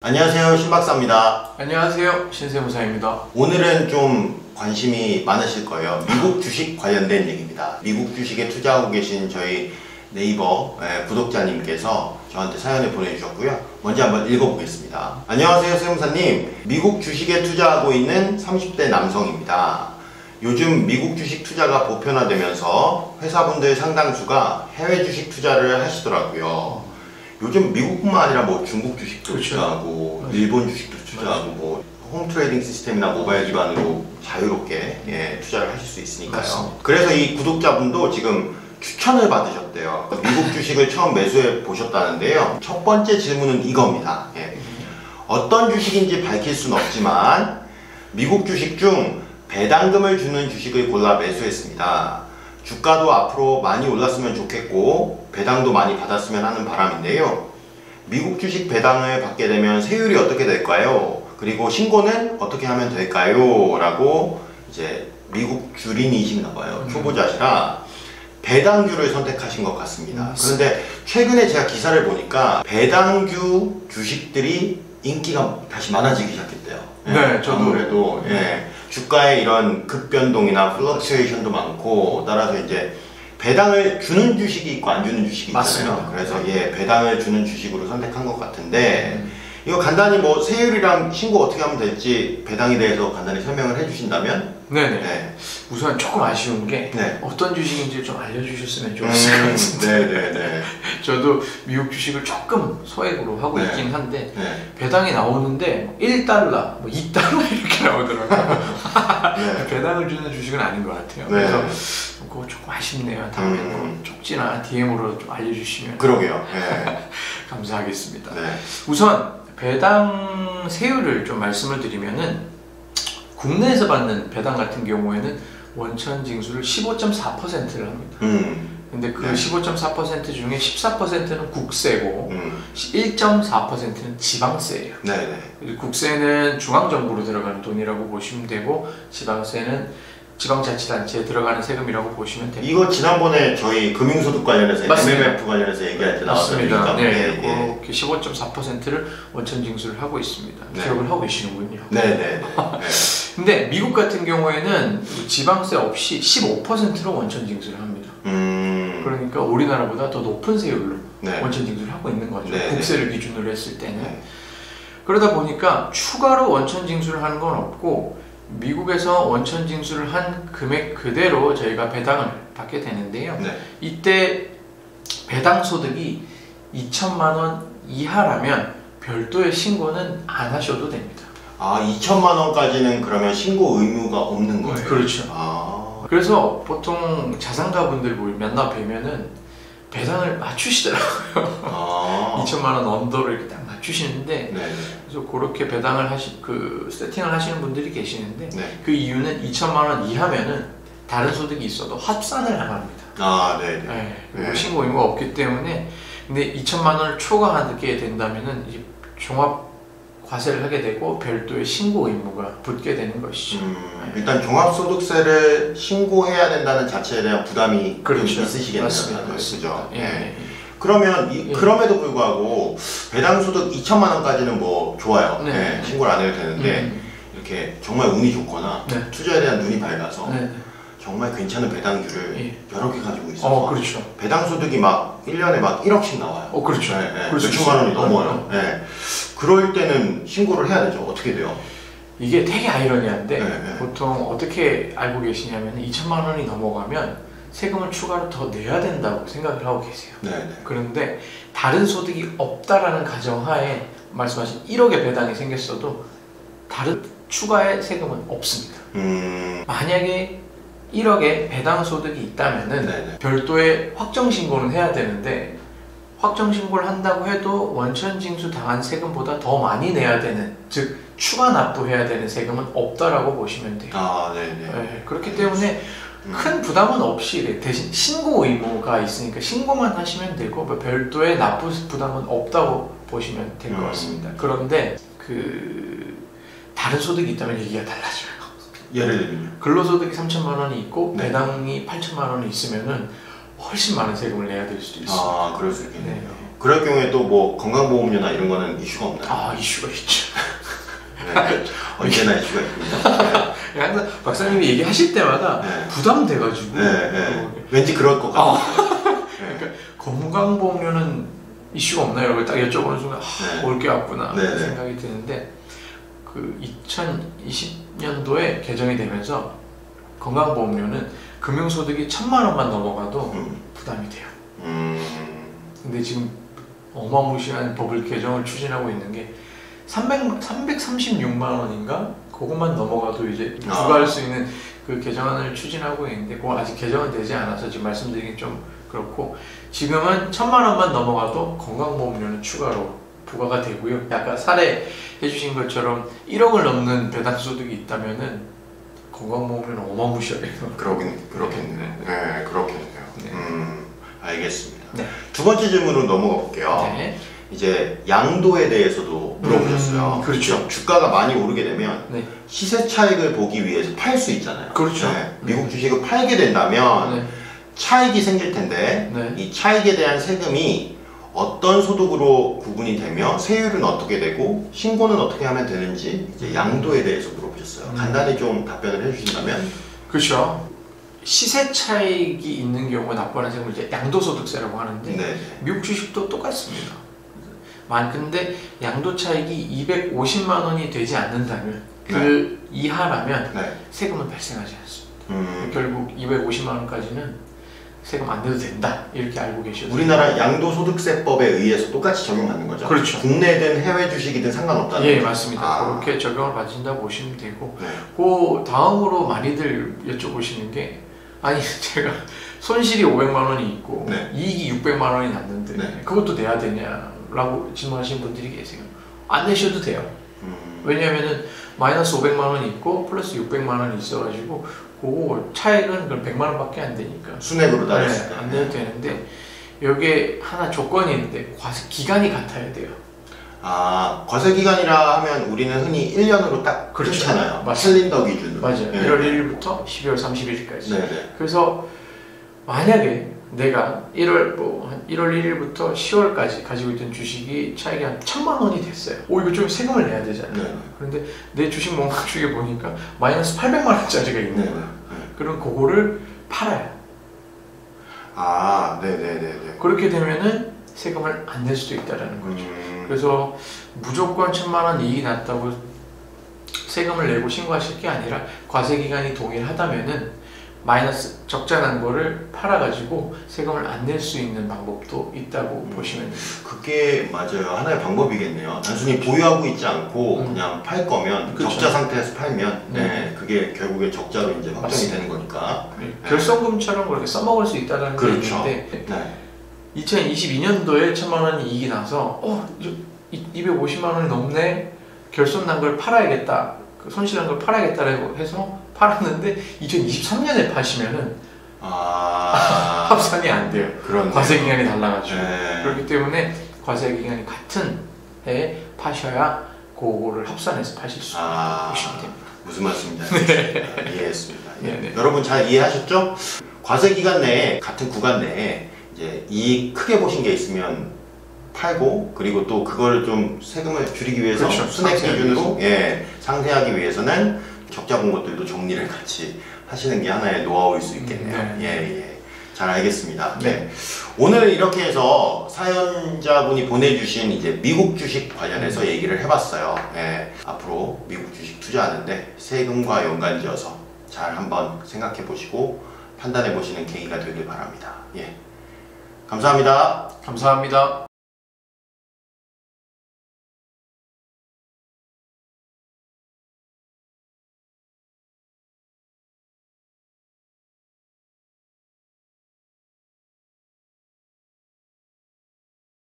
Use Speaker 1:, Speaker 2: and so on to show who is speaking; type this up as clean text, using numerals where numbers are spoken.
Speaker 1: 안녕하세요, 신박사입니다.
Speaker 2: 안녕하세요, 신세무사입니다.
Speaker 1: 오늘은 좀 관심이 많으실 거예요. 미국 주식 관련된 얘기입니다. 미국 주식에 투자하고 계신 저희 네이버 구독자님께서 저한테 사연을 보내주셨고요. 먼저 한번 읽어보겠습니다. 안녕하세요, 세무사님. 미국 주식에 투자하고 있는 30대 남성입니다. 요즘 미국 주식 투자가 보편화되면서 회사분들 상당수가 해외 주식 투자를 하시더라고요. 요즘 미국뿐만 아니라 뭐 중국 주식도
Speaker 2: 그렇죠.
Speaker 1: 투자하고 일본 주식도 투자하고 뭐 홈트레이딩 시스템이나 모바일 기반으로 자유롭게 투자를 하실 수 있으니까요.
Speaker 2: 맞습니다.
Speaker 1: 그래서 이 구독자분도 지금 추천을 받으셨대요. 미국 주식을 처음 매수해 보셨다는데요. 첫 번째 질문은 이겁니다. 어떤 주식인지 밝힐 수는 없지만 미국 주식 중 배당금을 주는 주식을 골라 매수했습니다. 주가도 앞으로 많이 올랐으면 좋겠고 배당도 많이 받았으면 하는 바람인데요. 미국 주식 배당을 받게 되면 세율이 어떻게 될까요? 그리고 신고는 어떻게 하면 될까요? 라고 이제 미국 주린이신가 봐요. 초보자시라 배당주를 선택하신 것 같습니다. 그런데 최근에 제가 기사를 보니까 배당주 주식들이 인기가 다시 많아지기 시작했대요.
Speaker 2: 네, 저도
Speaker 1: 아무래도 주가의 이런 급변동이나 플럭츄에이션도 많고 따라서 이제 배당을 주는 주식이 있고 안 주는 주식이 있잖아요.
Speaker 2: 맞습니다.
Speaker 1: 그래서 배당을 주는 주식으로 선택한 것 같은데 이거 간단히 뭐 세율이랑 신고 어떻게 하면 될지 배당에 대해서 간단히 설명을 해주신다면?
Speaker 2: 네네. 우선 조금 아쉬운 게 어떤 주식인지 좀 알려주셨으면 좋았을 것 같습니다.
Speaker 1: 네네네.
Speaker 2: 저도 미국 주식을 조금 소액으로 하고 있긴 한데 배당이 나오는데 1달러, 뭐 2달러 이렇게 나오더라고요. 배당을 주는 주식은 아닌 것 같아요. 그래서 그거 조금 아쉽네요. 다음에 뭐 쪽지나 DM으로 좀 알려주시면
Speaker 1: 그러게요.
Speaker 2: 감사하겠습니다. 우선 배당 세율을 좀 말씀을 드리면은 국내에서 받는 배당 같은 경우에는 원천 징수를 15.4%를 합니다. 근데 그 15.4% 중에 14%는 국세고 1.4%는 지방세예요. 국세는 중앙정부로 들어가는 돈이라고 보시면 되고 지방세는 지방자치단체에 들어가는 세금이라고 보시면 됩니다.
Speaker 1: 이거 지난번에 저희 금융소득 관련해서
Speaker 2: 맞습니다.
Speaker 1: MMF 관련해서 얘기할 때 나왔습니다.
Speaker 2: 그렇게 15.4%를 원천 징수를 하고 있습니다. 기억을 하고 계시는군요. 근데 미국 같은 경우에는 지방세 없이 15%로 원천 징수를 합니다. 그러니까 우리나라보다 더 높은 세율로 원천 징수를 하고 있는 거죠. 국세를 기준으로 했을 때는. 그러다 보니까 추가로 원천 징수를 하는 건 없고 미국에서 원천 징수를 한 금액 그대로 저희가 배당을 받게 되는데요. 이때 배당 소득이 2천만 원 이하라면 별도의 신고는 안 하셔도 됩니다.
Speaker 1: 아, 2천만 원까지는 그러면 신고 의무가 없는 거예요?
Speaker 2: 그렇죠. 그래서 보통 자산가분들 만나 뵈면은 배당을 맞추시더라고요. 2천만 원 언더를 이렇게 딱 맞추시는데 그래서 그렇게 배당을 세팅을 하시는 분들이 계시는데 그 이유는 2천만 원 이하면은 다른 소득이 있어도 합산을 안 합니다. 그리고 신고 의무가 없기 때문에. 근데 2천만 원을 초과하게 된다면은 이제 종합 과세를 하게 되고 별도의 신고 의무가 붙게 되는 것이죠.
Speaker 1: 일단 종합소득세를 신고해야 된다는 자체에 대한 부담이 좀 있으시겠네요.
Speaker 2: 맞습니다.
Speaker 1: 그러면 그럼에도 불구하고 배당소득 2천만 원까지는 뭐 좋아요. 신고를 안 해도 되는데 이렇게 정말 운이 좋거나 투자에 대한 눈이 밝아서 정말 괜찮은 배당주를 여러 개 가지고 있어서 배당소득이 막 1년에 막 1억씩 나와요. 몇천만 원이 넘어요. 그럴 때는 신고를 해야 되죠. 어떻게 돼요?
Speaker 2: 이게 되게 아이러니한데 보통 어떻게 알고 계시냐면 2천만 원이 넘어가면 세금을 추가로 더 내야 된다고 생각을 하고 계세요. 그런데 다른 소득이 없다라는 가정하에 말씀하신 1억의 배당이 생겼어도 다른 추가의 세금은 없습니다. 만약에 1억의 배당 소득이 있다면은 별도의 확정 신고는 해야 되는데 확정 신고를 한다고 해도 원천 징수 당한 세금보다 더 많이 내야 되는, 즉 추가 납부해야 되는 세금은 없다라고 보시면 돼요. 그렇기 때문에 큰 부담은 없이 대신 신고 의무가 있으니까 신고만 하시면 되고 별도의 납부 부담은 없다고 보시면 될 것 같습니다. 그런데 다른 소득이 있다면 얘기가 달라져요.
Speaker 1: 예를 들면
Speaker 2: 근로소득이 3천만 원이 있고 배당이 8천만 원이 있으면은 훨씬 많은 세금을 내야 될 수도 있습니다.
Speaker 1: 그럴 수 있겠네요. 그럴 경우에 또 뭐 건강보험료나 이런 거는 이슈가 없나요?
Speaker 2: 아, 이슈가 있죠.
Speaker 1: 네. 언제나 이슈가 있군요.
Speaker 2: 네. 항상 박사님이 얘기하실 때마다
Speaker 1: 네.
Speaker 2: 부담돼가지고
Speaker 1: 왠지 그럴 것 같아요.
Speaker 2: 그러니까 건강보험료는 이슈가 없나요? 라고 딱 여쭤보는 순간 올 게 왔구나 생각이 드는데 그 2020년도에 개정이 되면서 건강보험료는 금융소득이 1,000만 원만 넘어가도 부담이 돼요. 근데 지금 어마무시한 법을 개정을 추진하고 있는 게 336만 원인가? 그것만 넘어가도 이제 부과할 수 있는 그 개정안을 추진하고 있는데 그건 아직 개정은 되지 않아서 지금 말씀드리긴 좀 그렇고 지금은 1,000만 원만 넘어가도 건강보험료는 추가로 부과가 되고요. 아까 사례해 주신 것처럼 1억을 넘는 배당소득이 있다면은 건강보험료는 어마무시하게
Speaker 1: 그렇겠네요. 네, 그렇겠네요.
Speaker 2: 네.
Speaker 1: 알겠습니다.
Speaker 2: 네.
Speaker 1: 두 번째 질문으로 넘어가 볼게요.
Speaker 2: 네.
Speaker 1: 이제 양도에 대해서도 물어보셨어요.
Speaker 2: 그렇죠.
Speaker 1: 주가가 많이 오르게 되면
Speaker 2: 네.
Speaker 1: 시세 차익을 보기 위해서 팔 수 있잖아요.
Speaker 2: 그렇죠.
Speaker 1: 네. 미국 주식을 팔게 된다면 차익이 생길 텐데 이 차익에 대한 세금이 어떤 소득으로 구분이 되며 세율은 어떻게 되고 신고는 어떻게 하면 되는지 이제 양도에 대해서 물어보셨어요. 간단히 좀 답변을 해주신다면.
Speaker 2: 그렇죠. 시세 차익이 있는 경우에 납부하는 세금을 이제 양도소득세라고 하는데 미국 주식도 똑같습니다. 근데 양도 차익이 250만 원이 되지 않는다면 그 이하라면 세금은 발생하지 않습니다. 결국 250만 원까지는 세금 안 내도 된다 이렇게 알고 계셔도
Speaker 1: 우리나라 양도소득세법에 의해서 똑같이 적용하는 거죠?
Speaker 2: 그렇죠.
Speaker 1: 국내든 해외 주식이든 상관없다는
Speaker 2: 거죠? 예,
Speaker 1: 거죠?
Speaker 2: 맞습니다. 그렇게 적용을 받으신다고 보시면 되고 그 다음으로 많이들 여쭤보시는 게 아니 제가 손실이 500만 원이 있고 이익이 600만 원이 났는데 그것도 내야 되냐라고 질문하시는 분들이 계세요. 안 내셔도 돼요. 왜냐하면은 마이너스 500만 원이 있고 플러스 600만 원이 있어가지고 그 차액은 100만 원밖에 안 되니까
Speaker 1: 순액으로 따졌을 때
Speaker 2: 안 내도 되는데 여기에 하나 조건이 있는데 과세 기간이 같아야 돼요.
Speaker 1: 과세 기간이라 하면 우리는 흔히 1년으로 딱 그렇잖아요. 캘린더 기준으로.
Speaker 2: 맞아요. 1월 1일부터 12월 31일까지. 그래서 만약에 내가 1월 1일부터 10월까지 가지고 있던 주식이 차익이 한 1,000만 원이 됐어요. 이거 좀 세금을 내야 되잖아요. 그런데 내 주식 목록주에 보니까 마이너스 800만 원짜리가 있는 거야. 그럼 그거를 팔아요. 그렇게 되면은 세금을 안 낼 수도 있다라는 거죠. 그래서 무조건 1,000만 원 이익이 났다고 세금을 내고 신고하실 게 아니라 과세 기간이 동일하다면은 마이너스 적자 난 거를 팔아가지고 세금을 안 낼 수 있는 방법도 있다고 보시면 됩니다.
Speaker 1: 그게 맞아요. 하나의 방법이겠네요. 단순히 보유하고 있지 않고 그냥 팔 거면 적자 상태에서 팔면 그게 결국에 적자로 이제 확정이 되는 거니까
Speaker 2: 결손금처럼 그렇게 써먹을 수 있다는 게 있는데 2022년도에 1,000만 원이 이익이 나서 250만 원이 넘네 결손 난 걸 팔아야겠다 손실한 걸 팔아야겠다라고 해서 팔았는데 2023년에 파시면은 합산이 안 돼요. 과세 기간이 달라가지고 그렇기 때문에 과세 기간이 같은 해에 파셔야 그거를 합산해서 파실 수 있다고 보시면 됩니다.
Speaker 1: 무슨 말씀인지 이해했습니다. 여러분 잘 이해하셨죠? 과세 기간 내에 같은 구간 내에 이제 이익 크게 보신 게 있으면 팔고 그리고 또 그걸 좀 세금을 줄이기 위해서 순액 기준으로 상세하기 위해서는 적자 본 것들도 정리를 같이 하시는 게 하나의 노하우일 수 있겠네요. 잘 알겠습니다. 오늘 이렇게 해서 사연자분이 보내주신 이제 미국 주식 관련해서 얘기를 해봤어요. 앞으로 미국 주식 투자하는데 세금과 연관지어서 잘 한번 생각해 보시고 판단해 보시는 계기가 되길 바랍니다. 감사합니다.
Speaker 2: 감사합니다.